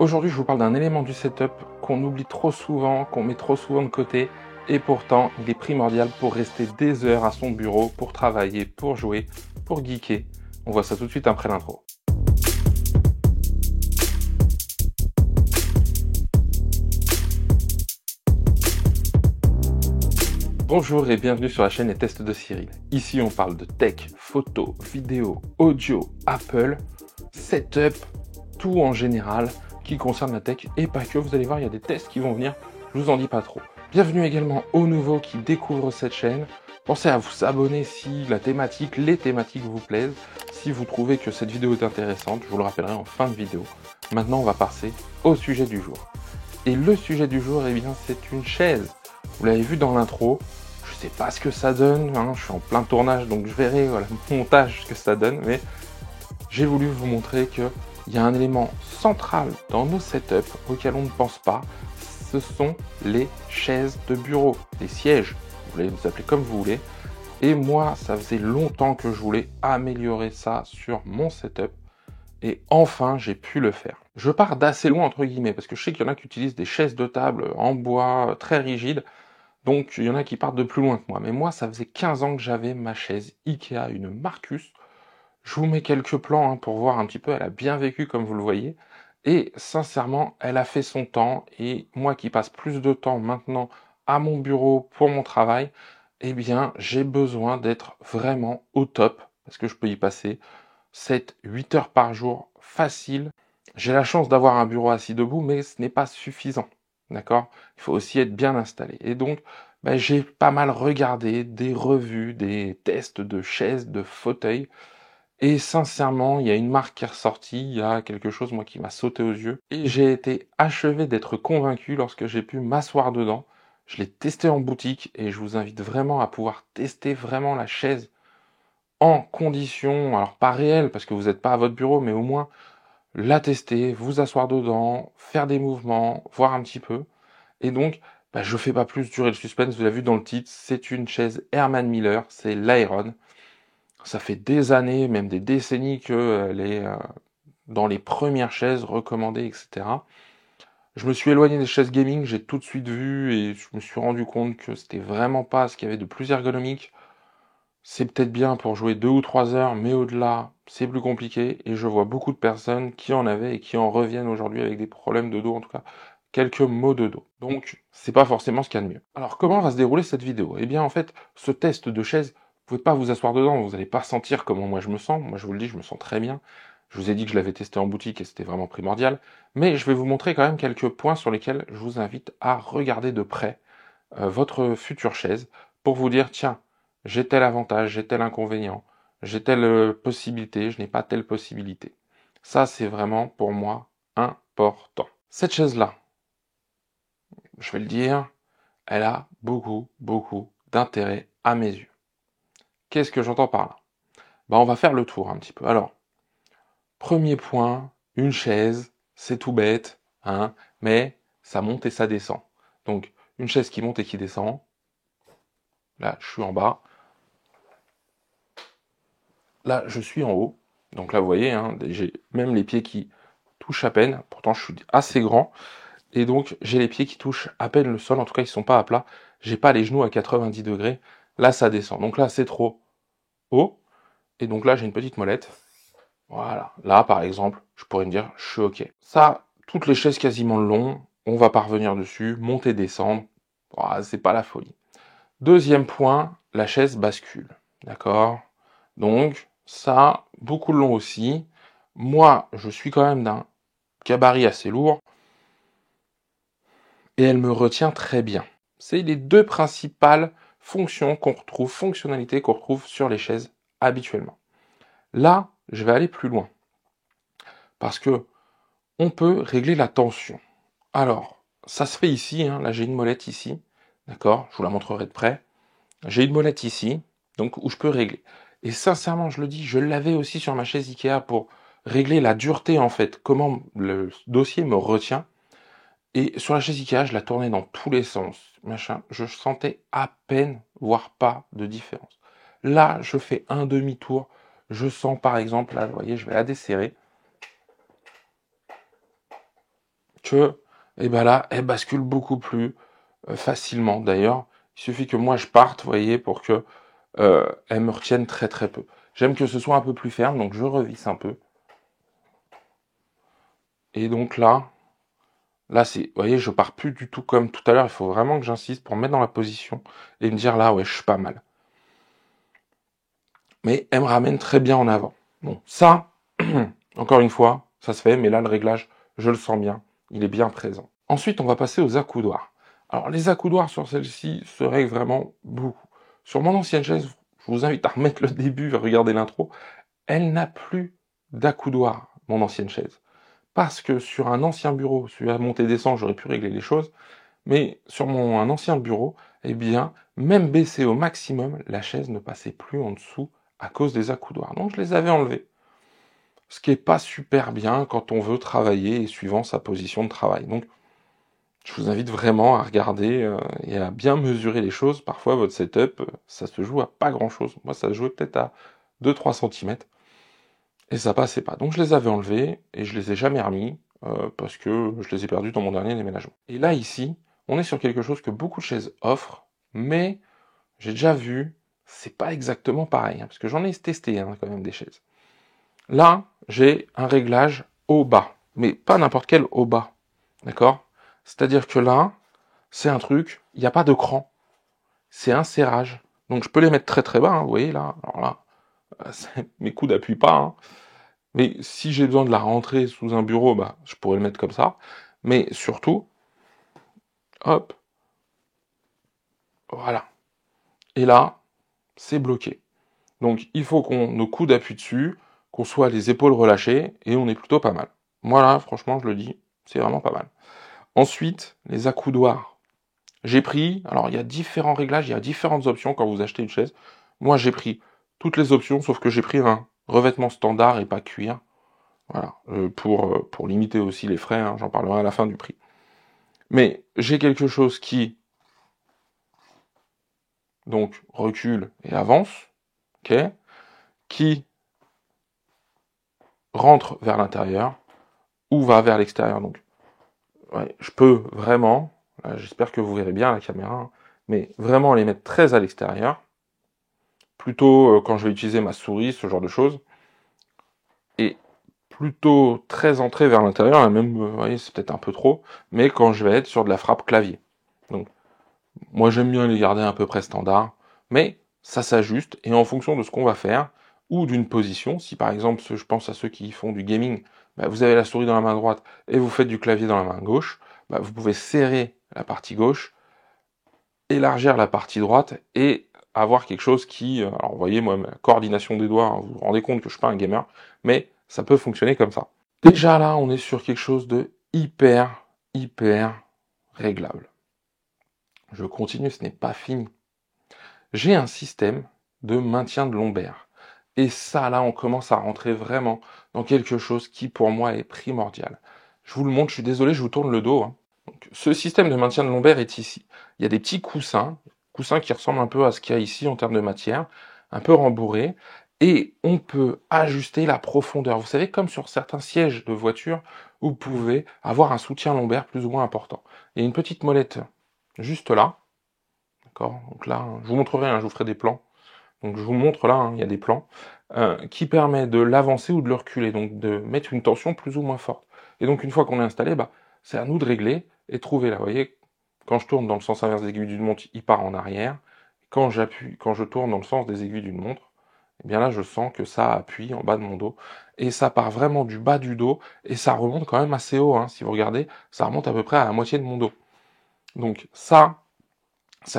Aujourd'hui, je vous parle d'un élément du setup qu'on oublie trop souvent, qu'on met trop souvent de côté, et pourtant, il est primordial pour rester des heures à son bureau, pour travailler, pour jouer, pour geeker. On voit ça tout de suite après l'intro. Bonjour et bienvenue sur la chaîne Les Tests de Cyril. Ici, on parle de tech, photo, vidéo, audio, Apple, setup, tout en général qui concerne la tech et pas que. Vous allez voir, il y a des tests qui vont venir, je vous en dis pas trop. Bienvenue également aux nouveaux qui découvrent cette chaîne. Pensez à vous abonner si la thématique, les thématiques vous plaisent. Si vous trouvez que cette vidéo est intéressante, je vous le rappellerai en fin de vidéo. Maintenant, on va passer au sujet du jour. Et le sujet du jour, eh bien, c'est une chaise. Vous l'avez vu dans l'intro, je sais pas ce que ça donne, hein, je suis en plein tournage, donc je verrai voilà, le montage ce que ça donne, mais j'ai voulu vous montrer qu'il y a un élément central dans nos setups auquel on ne pense pas, ce sont les chaises de bureau, les sièges, vous voulez les appeler comme vous voulez, et moi ça faisait longtemps que je voulais améliorer ça sur mon setup, et enfin j'ai pu le faire. Je pars d'assez loin entre guillemets, parce que je sais qu'il y en a qui utilisent des chaises de table en bois très rigides, donc il y en a qui partent de plus loin que moi, mais moi ça faisait 15 ans que j'avais ma chaise Ikea, une Marcus. Je vous mets quelques plans hein, pour voir un petit peu, elle a bien vécu comme vous le voyez, et sincèrement, elle a fait son temps, et moi qui passe plus de temps maintenant à mon bureau pour mon travail, eh bien j'ai besoin d'être vraiment au top, parce que je peux y passer 7-8 heures par jour facile. J'ai la chance d'avoir un bureau assis debout, mais ce n'est pas suffisant, d'accord? Il faut aussi être bien installé. Et donc, j'ai pas mal regardé des revues, des tests de chaises, de fauteuils, et sincèrement, il y a une marque qui est ressortie, il y a quelque chose moi qui m'a sauté aux yeux, et j'ai été achevé d'être convaincu lorsque j'ai pu m'asseoir dedans. Je l'ai testé en boutique, et je vous invite vraiment à pouvoir tester vraiment la chaise en conditions, alors pas réelles, parce que vous n'êtes pas à votre bureau, mais au moins la tester, vous asseoir dedans, faire des mouvements, voir un petit peu. Et donc, je fais pas plus durer le suspense, vous l'avez vu dans le titre, c'est une chaise Herman Miller, c'est l'Iron. Ça fait des années, même des décennies qu'elle est dans les premières chaises recommandées, etc. Je me suis éloigné des chaises gaming, j'ai tout de suite vu et je me suis rendu compte que c'était vraiment pas ce qu'il y avait de plus ergonomique. C'est peut-être bien pour jouer 2 ou 3 heures, mais au-delà, c'est plus compliqué. Et je vois beaucoup de personnes qui en avaient et qui en reviennent aujourd'hui avec des problèmes de dos, en tout cas quelques maux de dos. Donc, c'est pas forcément ce qu'il y a de mieux. Alors, comment va se dérouler cette vidéo? Eh bien, en fait, ce test de chaise, vous pouvez pas vous asseoir dedans, vous n'allez pas sentir comment moi je me sens. Moi, je vous le dis, je me sens très bien. Je vous ai dit que je l'avais testé en boutique et c'était vraiment primordial. Mais je vais vous montrer quand même quelques points sur lesquels je vous invite à regarder de près votre future chaise pour vous dire, tiens, j'ai tel avantage, j'ai tel inconvénient, j'ai telle possibilité, je n'ai pas telle possibilité. Ça, c'est vraiment pour moi important. Cette chaise-là, je vais le dire, elle a beaucoup d'intérêt à mes yeux. Qu'est-ce que j'entends par là? On va faire le tour un petit peu. Alors, premier point, une chaise, c'est tout bête, hein, mais ça monte et ça descend. Donc, une chaise qui monte et qui descend, là, je suis en bas, là, je suis en haut. Donc là, vous voyez, hein, j'ai même les pieds qui touchent à peine. Pourtant, je suis assez grand. Et donc, j'ai les pieds qui touchent à peine le sol. En tout cas, ils sont pas à plat. J'ai pas les genoux à 90 degrés. Là, ça descend. Donc là, c'est trop haut. Et donc là, j'ai une petite molette. Voilà. Là, par exemple, je pourrais me dire, je suis OK. Ça, toutes les chaises quasiment le long, on va pas revenir dessus. Monter, descendre. Voilà, c'est pas la folie. Deuxième point, la chaise bascule. D'accord? Donc, ça, beaucoup le long aussi. Moi, je suis quand même d'un gabarit assez lourd et elle me retient très bien. C'est les deux principales fonctionnalités qu'on retrouve sur les chaises habituellement. Là, je vais aller plus loin parce que on peut régler la tension. Alors, ça se fait ici, hein, là j'ai une molette ici, d'accord? Je vous la montrerai de près. J'ai une molette ici, donc où je peux régler. Et sincèrement, je le dis, je l'avais aussi sur ma chaise Ikea pour régler la dureté en fait, comment le dossier me retient. Et sur la chaise Ikea, je la tournais dans tous les sens, machin. Je sentais à peine, voire pas de différence. Là, je fais un demi-tour. Je sens par exemple, là, vous voyez, je vais la desserrer. que, et ben là, elle bascule beaucoup plus facilement. D'ailleurs, il suffit que moi je parte, vous voyez, pour que elle me retienne très très peu. J'aime que ce soit un peu plus ferme, donc je revisse un peu. Et donc là, c'est, vous voyez, je pars plus du tout comme tout à l'heure. Il faut vraiment que j'insiste pour me mettre dans la position et me dire là, ouais, je suis pas mal. Mais elle me ramène très bien en avant. Bon, ça, encore une fois, ça se fait, mais là, le réglage, je le sens bien. Il est bien présent. Ensuite, on va passer aux accoudoirs. Alors, les accoudoirs sur celle-ci se règlent vraiment beaucoup. Sur mon ancienne chaise, je vous invite à remettre le début, à regarder l'intro. Elle n'a plus d'accoudoir, mon ancienne chaise. Parce que sur un ancien bureau, celui à monter-descendre, j'aurais pu régler les choses. Mais sur un ancien bureau, eh bien, même baissé au maximum, la chaise ne passait plus en dessous à cause des accoudoirs. Donc je les avais enlevés. Ce qui est pas super bien quand on veut travailler et suivant sa position de travail. Donc je vous invite vraiment à regarder et à bien mesurer les choses. Parfois votre setup, ça se joue à pas grand chose. Moi ça se jouait peut-être à 2-3 cm. Et ça passait pas. Donc je les avais enlevés et je les ai jamais remis parce que je les ai perdus dans mon dernier déménagement. Et là ici, on est sur quelque chose que beaucoup de chaises offrent, mais j'ai déjà vu, c'est pas exactement pareil, parce que j'en ai testé quand même des chaises. Là, j'ai un réglage haut-bas, mais pas n'importe quel haut-bas, d'accord? C'est-à-dire que là, c'est un truc, il n'y a pas de cran, c'est un serrage. Donc je peux les mettre très très bas, vous voyez là, alors là, mes coudes n'appuient pas, mais si j'ai besoin de la rentrer sous un bureau, je pourrais le mettre comme ça. Mais surtout, hop, voilà. Et là, c'est bloqué. Donc il faut qu'on nos coudes appuient dessus, qu'on soit les épaules relâchées, et on est plutôt pas mal. Voilà, franchement, je le dis, c'est vraiment pas mal. Ensuite, les accoudoirs. J'ai pris, alors il y a différents réglages, il y a différentes options quand vous achetez une chaise. Moi, j'ai pris toutes les options, sauf que j'ai pris un revêtement standard et pas cuir. Voilà, pour limiter aussi les frais, j'en parlerai à la fin du prix. Mais j'ai quelque chose qui, donc, recule et avance, ok, qui rentre vers l'intérieur ou va vers l'extérieur. Donc, ouais, je peux vraiment, j'espère que vous verrez bien la caméra, mais vraiment les mettre très à l'extérieur, plutôt quand je vais utiliser ma souris, ce genre de choses, et plutôt très entré vers l'intérieur, et même, vous voyez, c'est peut-être un peu trop, mais quand je vais être sur de la frappe clavier. Donc, moi j'aime bien les garder à peu près standard, mais ça s'ajuste, et en fonction de ce qu'on va faire, ou d'une position, si par exemple, je pense à ceux qui font du gaming, vous avez la souris dans la main droite, et vous faites du clavier dans la main gauche, vous pouvez serrer la partie gauche, élargir la partie droite, et avoir quelque chose qui, alors vous voyez, moi, ma coordination des doigts, vous vous rendez compte que je suis pas un gamer, mais ça peut fonctionner comme ça. Déjà là, on est sur quelque chose de hyper réglable. Je continue, ce n'est pas fini. J'ai un système de maintien de lombaire. Et ça, là, on commence à rentrer vraiment dans quelque chose qui, pour moi, est primordial. Je vous le montre, je suis désolé, je vous tourne le dos. Donc, ce système de maintien de lombaire est ici. Il y a des petits coussins qui ressemblent un peu à ce qu'il y a ici en termes de matière, un peu rembourrés, et on peut ajuster la profondeur. Vous savez, comme sur certains sièges de voiture, vous pouvez avoir un soutien lombaire plus ou moins important. Il y a une petite molette juste là, d'accord? Donc là, je vous montrerai, je vous ferai des plans. Donc je vous montre là, il y a des plans, qui permet de l'avancer ou de le reculer, donc de mettre une tension plus ou moins forte. Et donc une fois qu'on est installé, c'est à nous de régler et trouver là. Vous voyez, quand je tourne dans le sens inverse des aiguilles d'une montre, il part en arrière. Quand je tourne dans le sens des aiguilles d'une montre, eh bien là je sens que ça appuie en bas de mon dos. Et ça part vraiment du bas du dos, et ça remonte quand même assez haut, si vous regardez, ça remonte à peu près à la moitié de mon dos. Donc ça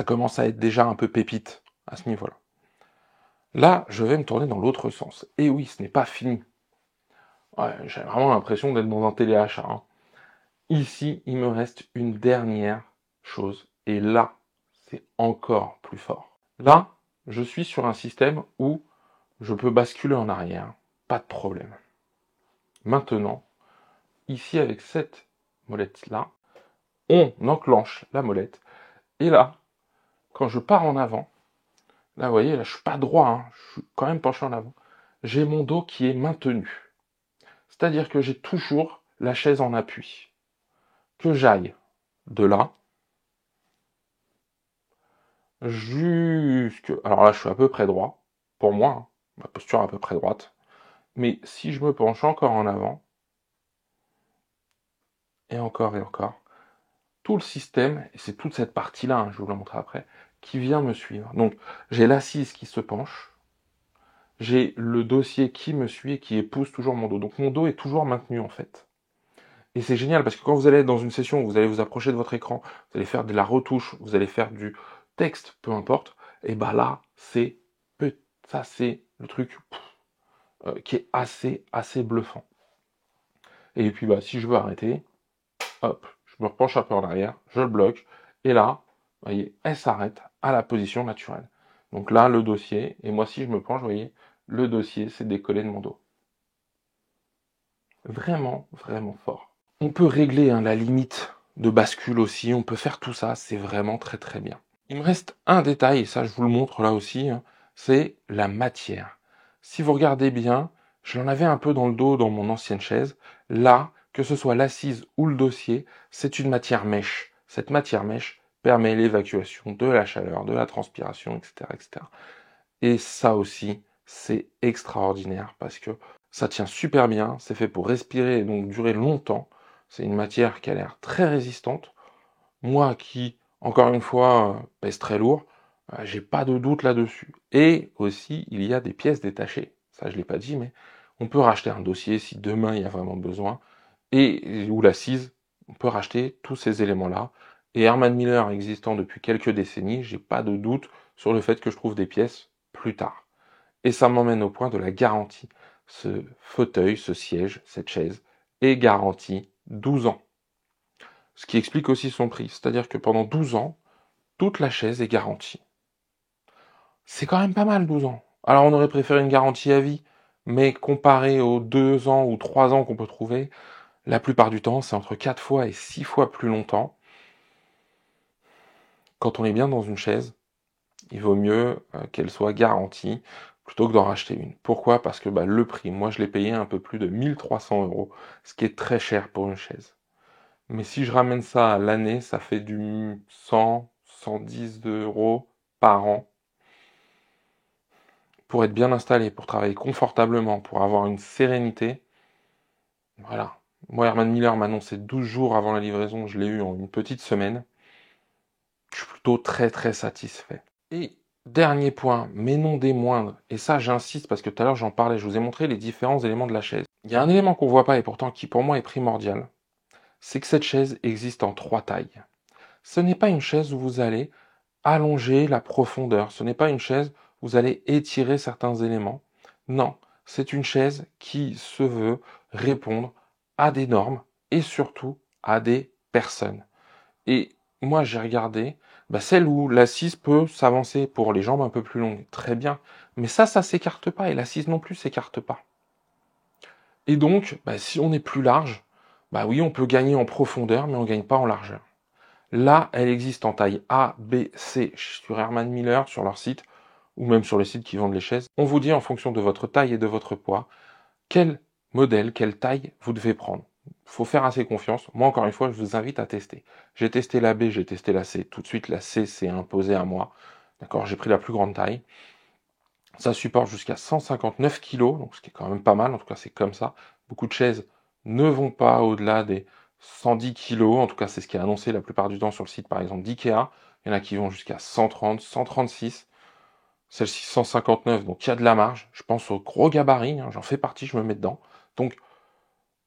commence à être déjà un peu pépite à ce niveau-là. Là, je vais me tourner dans l'autre sens. Et oui, ce n'est pas fini. Ouais, j'ai vraiment l'impression d'être dans un téléachat. Ici, il me reste une dernière chose. Et là, c'est encore plus fort. Là, je suis sur un système où je peux basculer en arrière. Pas de problème. Maintenant, ici, avec cette molette-là, on enclenche la molette. Et là, quand je pars en avant, là, vous voyez, là, je suis pas droit, je suis quand même penché en avant. J'ai mon dos qui est maintenu. C'est-à-dire que j'ai toujours la chaise en appui. que j'aille de là jusque... Alors là, je suis à peu près droit, pour moi, hein, ma posture est à peu près droite. Mais si je me penche encore en avant, et encore, tout le système, et c'est toute cette partie-là, hein, je vais vous la montrer après, qui vient me suivre. Donc, j'ai l'assise qui se penche, j'ai le dossier qui me suit et qui épouse toujours mon dos. Donc mon dos est toujours maintenu en fait. Et c'est génial parce que quand vous allez être dans une session où vous allez vous approcher de votre écran, vous allez faire de la retouche, vous allez faire du texte, peu importe, et bah là, ça c'est le truc qui est assez bluffant. Et puis bah si je veux arrêter, hop, je me repenche un peu en arrière, je le bloque, et là, vous voyez, elle s'arrête à la position naturelle. Donc là, le dossier, et moi si je me penche, vous voyez, le dossier s'est décollé de mon dos. Vraiment, vraiment fort. On peut régler la limite de bascule aussi, on peut faire tout ça, c'est vraiment très très bien. Il me reste un détail, et ça je vous le montre là aussi, hein, c'est la matière. Si vous regardez bien, je l'en avais un peu dans le dos dans mon ancienne chaise. Là, que ce soit l'assise ou le dossier, c'est une matière mèche. Cette matière mèche permet l'évacuation de la chaleur, de la transpiration, etc. etc. Et ça aussi, c'est extraordinaire parce que ça tient super bien, c'est fait pour respirer et donc durer longtemps. C'est une matière qui a l'air très résistante. Moi qui, encore une fois, pèse très lourd, j'ai pas de doute là-dessus. Et aussi, il y a des pièces détachées. Ça, je l'ai pas dit, mais on peut racheter un dossier si demain il y a vraiment besoin. Ou l'assise, on peut racheter tous ces éléments-là. Et Herman Miller existant depuis quelques décennies, j'ai pas de doute sur le fait que je trouve des pièces plus tard. Et ça m'emmène au point de la garantie. Ce fauteuil, ce siège, cette chaise est garanti 12 ans. Ce qui explique aussi son prix. C'est-à-dire que pendant 12 ans, toute la chaise est garantie. C'est quand même pas mal 12 ans. Alors on aurait préféré une garantie à vie, mais comparé aux 2 ans ou 3 ans qu'on peut trouver, la plupart du temps, c'est entre 4 fois et 6 fois plus longtemps. Quand on est bien dans une chaise, il vaut mieux qu'elle soit garantie plutôt que d'en racheter une. Pourquoi? Parce que le prix, moi je l'ai payé un peu plus de 1300 €, ce qui est très cher pour une chaise. Mais si je ramène ça à l'année, ça fait du 100, 110 € par an pour être bien installé, pour travailler confortablement, pour avoir une sérénité. Voilà. Moi, Herman Miller m'a annoncé 12 jours avant la livraison, je l'ai eu en une petite semaine. Je suis plutôt très très satisfait. Et dernier point, mais non des moindres, et ça j'insiste parce que tout à l'heure j'en parlais, je vous ai montré les différents éléments de la chaise. Il y a un élément qu'on voit pas et pourtant qui pour moi est primordial, c'est que cette chaise existe en 3 tailles. Ce n'est pas une chaise où vous allez allonger la profondeur, ce n'est pas une chaise où vous allez étirer certains éléments. Non, c'est une chaise qui se veut répondre à des normes et surtout à des personnes. Et moi, j'ai regardé celle où l'assise peut s'avancer pour les jambes un peu plus longues. Très bien. Mais ça s'écarte pas. Et l'assise non plus s'écarte pas. Et donc, si on est plus large, oui, on peut gagner en profondeur, mais on ne gagne pas en largeur. Là, elle existe en taille A, B, C sur Herman Miller, sur leur site, ou même sur les sites qui vendent les chaises. On vous dit en fonction de votre taille et de votre poids, quel modèle, quelle taille vous devez prendre. Il faut faire assez confiance. Moi, encore une fois, je vous invite à tester. J'ai testé la B, j'ai testé la C. Tout de suite, la C s'est imposée à moi. D'accord, j'ai pris la plus grande taille. Ça supporte jusqu'à 159 kg, donc ce qui est quand même pas mal. En tout cas, c'est comme ça. Beaucoup de chaises ne vont pas au-delà des 110 kg. En tout cas, c'est ce qui est annoncé la plupart du temps sur le site, par exemple, d'IKEA. Il y en a qui vont jusqu'à 130, 136. Celle-ci 159, donc il y a de la marge. Je pense au gros gabarit, j'en fais partie, je me mets dedans. Donc,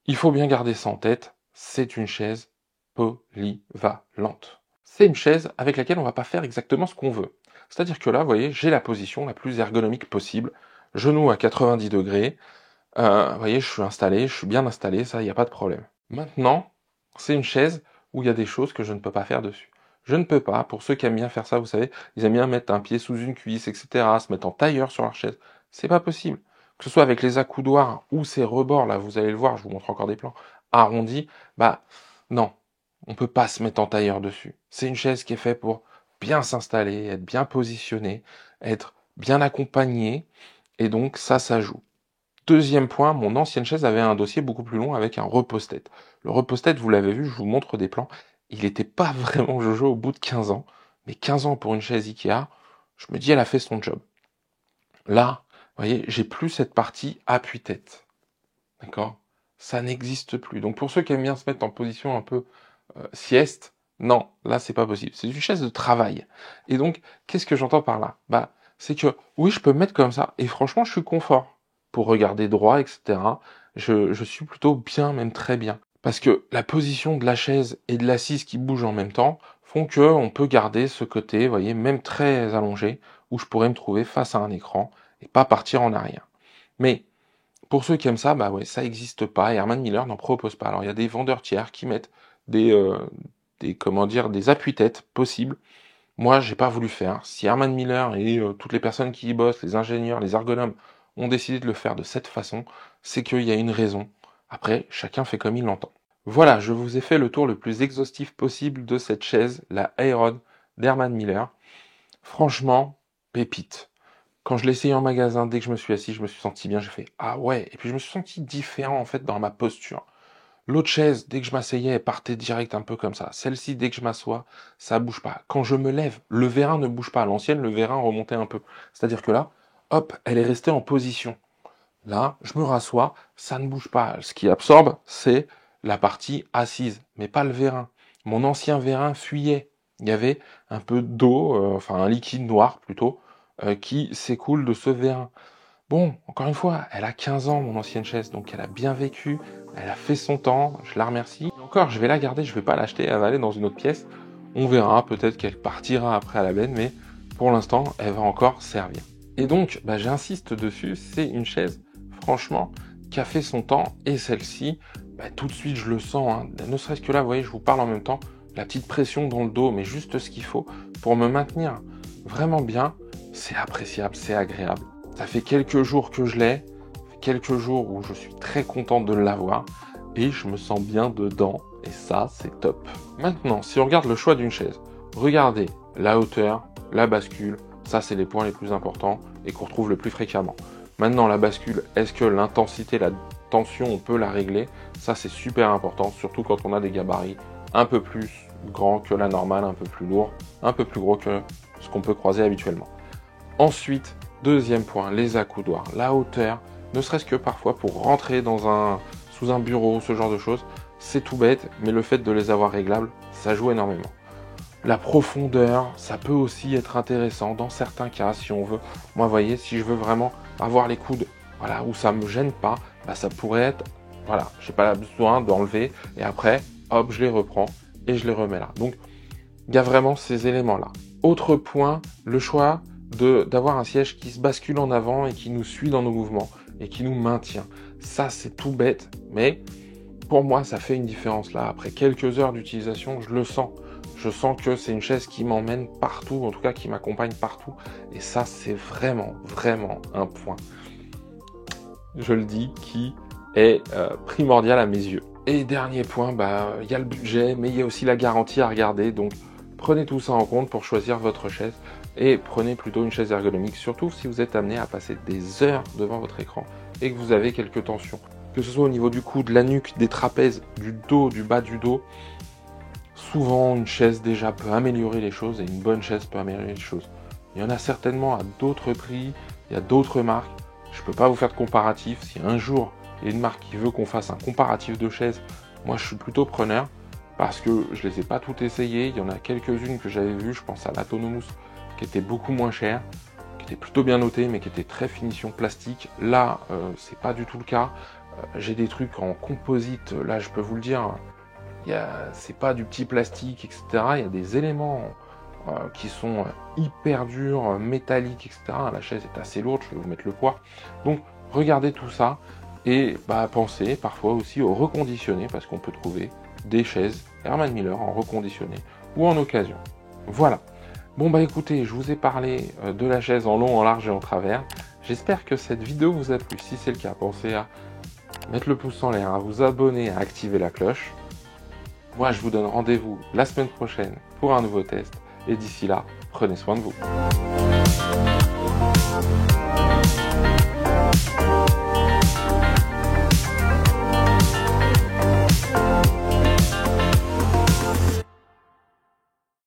il faut bien garder ça en tête, c'est une chaise polyvalente. C'est une chaise avec laquelle on va pas faire exactement ce qu'on veut. C'est-à-dire que là, vous voyez, j'ai la position la plus ergonomique possible, genou à 90 degrés, vous voyez, je suis installé, je suis bien installé, ça, il n'y a pas de problème. Maintenant, c'est une chaise où il y a des choses que je ne peux pas faire dessus. Je ne peux pas, pour ceux qui aiment bien faire ça, vous savez, ils aiment bien mettre un pied sous une cuisse, etc., se mettre en tailleur sur leur chaise. C'est pas possible. Que ce soit avec les accoudoirs ou ces rebords, là, vous allez le voir, je vous montre encore des plans, arrondis, non. On peut pas se mettre en tailleur dessus. C'est une chaise qui est faite pour bien s'installer, être bien positionné, être bien accompagné, et donc ça joue. Deuxième point, mon ancienne chaise avait un dossier beaucoup plus long avec un repose-tête. Le repose-tête, vous l'avez vu, je vous montre des plans, il n'était pas vraiment jojo au bout de 15 ans. Mais 15 ans pour une chaise Ikea, je me dis, elle a fait son job. Là, vous voyez, j'ai plus cette partie appui-tête. D'accord? Ça n'existe plus. Donc pour ceux qui aiment bien se mettre en position un peu sieste, non, là c'est pas possible. C'est une chaise de travail. Et donc, qu'est-ce que j'entends par là? Bah, c'est que oui, je peux me mettre comme ça. Et franchement, je suis confort pour regarder droit, etc. Je suis plutôt bien, même très bien. Parce que la position de la chaise et de l'assise qui bougent en même temps font que on peut garder ce côté, vous voyez, même très allongé, où je pourrais me trouver face à un écran et pas partir en arrière. Mais pour ceux qui aiment ça, bah ouais, ça n'existe pas et Herman Miller n'en propose pas. Alors il y a des vendeurs tiers qui mettent des appuis-têtes possibles. Moi, j'ai pas voulu faire. Si Herman Miller et toutes les personnes qui y bossent, les ingénieurs, les ergonomes, ont décidé de le faire de cette façon, c'est qu'il y a une raison. Après, chacun fait comme il l'entend. Voilà, je vous ai fait le tour le plus exhaustif possible de cette chaise, la Aeron d'Herman Miller. Franchement, pépite. Quand je l'ai essayé en magasin, dès que je me suis assis, je me suis senti bien, j'ai fait « Ah ouais !» Et puis je me suis senti différent en fait dans ma posture. L'autre chaise, dès que je m'asseyais, elle partait direct un peu comme ça. Celle-ci, dès que je m'assois, ça bouge pas. Quand je me lève, le vérin ne bouge pas. À l'ancienne, le vérin remontait un peu. C'est-à-dire que là, hop, elle est restée en position. Là, je me rassois, ça ne bouge pas. Ce qui absorbe, c'est la partie assise, mais pas le vérin. Mon ancien vérin fuyait. Il y avait un peu d'eau, enfin un liquide noir plutôt, qui s'écoule de ce vérin. Bon, encore une fois, elle a 15 ans, mon ancienne chaise, donc elle a bien vécu, elle a fait son temps, je la remercie. Et encore, je vais la garder, je vais pas l'acheter, elle va aller dans une autre pièce. On verra, peut-être qu'elle partira après à la benne, mais pour l'instant, elle va encore servir. Et donc, bah, j'insiste dessus, c'est une chaise, franchement, qui a fait son temps, et celle-ci, bah, tout de suite, je le sens, hein. Ne serait-ce que là, vous voyez, je vous parle en même temps, la petite pression dans le dos, mais juste ce qu'il faut pour me maintenir vraiment bien, c'est appréciable, c'est agréable. Ça fait quelques jours que je l'ai, quelques jours où je suis très content de l'avoir, et je me sens bien dedans, et ça, c'est top. Maintenant, si on regarde le choix d'une chaise, regardez la hauteur, la bascule, ça c'est les points les plus importants, et qu'on retrouve le plus fréquemment. Maintenant, la bascule, est-ce que l'intensité, la tension, on peut la régler? Ça c'est super important, surtout quand on a des gabarits un peu plus grands que la normale, un peu plus lourds, un peu plus gros que ce qu'on peut croiser habituellement. Ensuite, deuxième point, les accoudoirs. La hauteur, ne serait-ce que parfois pour rentrer sous un bureau, ce genre de choses, c'est tout bête, mais le fait de les avoir réglables, ça joue énormément. La profondeur, ça peut aussi être intéressant dans certains cas, si on veut. Moi, vous voyez, si je veux vraiment avoir les coudes, voilà, où ça me gêne pas, bah, ça pourrait être, voilà, j'ai pas besoin d'enlever, et après, hop, je les reprends, et je les remets là. Donc, il y a vraiment ces éléments-là. Autre point, le choix d'avoir un siège qui se bascule en avant et qui nous suit dans nos mouvements et qui nous maintient. Ça, c'est tout bête, mais pour moi, ça fait une différence là. Après quelques heures d'utilisation, je le sens. Je sens que c'est une chaise qui m'emmène partout, en tout cas qui m'accompagne partout. Et ça, c'est vraiment, vraiment un point, je le dis, qui est primordial à mes yeux. Et dernier point, bah, il y a le budget, mais il y a aussi la garantie à regarder. Donc, prenez tout ça en compte pour choisir votre chaise et prenez plutôt une chaise ergonomique, surtout si vous êtes amené à passer des heures devant votre écran et que vous avez quelques tensions. Que ce soit au niveau du cou, de la nuque, des trapèzes, du dos, du bas du dos, souvent une chaise déjà peut améliorer les choses et une bonne chaise peut améliorer les choses. Il y en a certainement à d'autres prix, il y a d'autres marques. Je ne peux pas vous faire de comparatif. Si un jour il y a une marque qui veut qu'on fasse un comparatif de chaises, moi je suis plutôt preneur parce que je les ai pas toutes essayées. Il y en a quelques-unes que j'avais vues, je pense à l'Atonomous qui était beaucoup moins chère, qui était plutôt bien notée mais qui était très finition plastique. Là, c'est pas du tout le cas. J'ai des trucs en composite, là je peux vous le dire, c'est pas du petit plastique, etc. Il y a des éléments qui sont hyper durs, métalliques, etc. La chaise est assez lourde, je vais vous mettre le poids. Donc regardez tout ça et pensez parfois aussi au reconditionné parce qu'on peut trouver des chaises Herman Miller en reconditionné ou en occasion. Voilà. Bon bah écoutez, je vous ai parlé de la chaise en long, en large et en travers. J'espère que cette vidéo vous a plu. Si c'est le cas, pensez à mettre le pouce en l'air, à vous abonner, à activer la cloche. Moi, je vous donne rendez-vous la semaine prochaine pour un nouveau test. Et d'ici là, prenez soin de vous.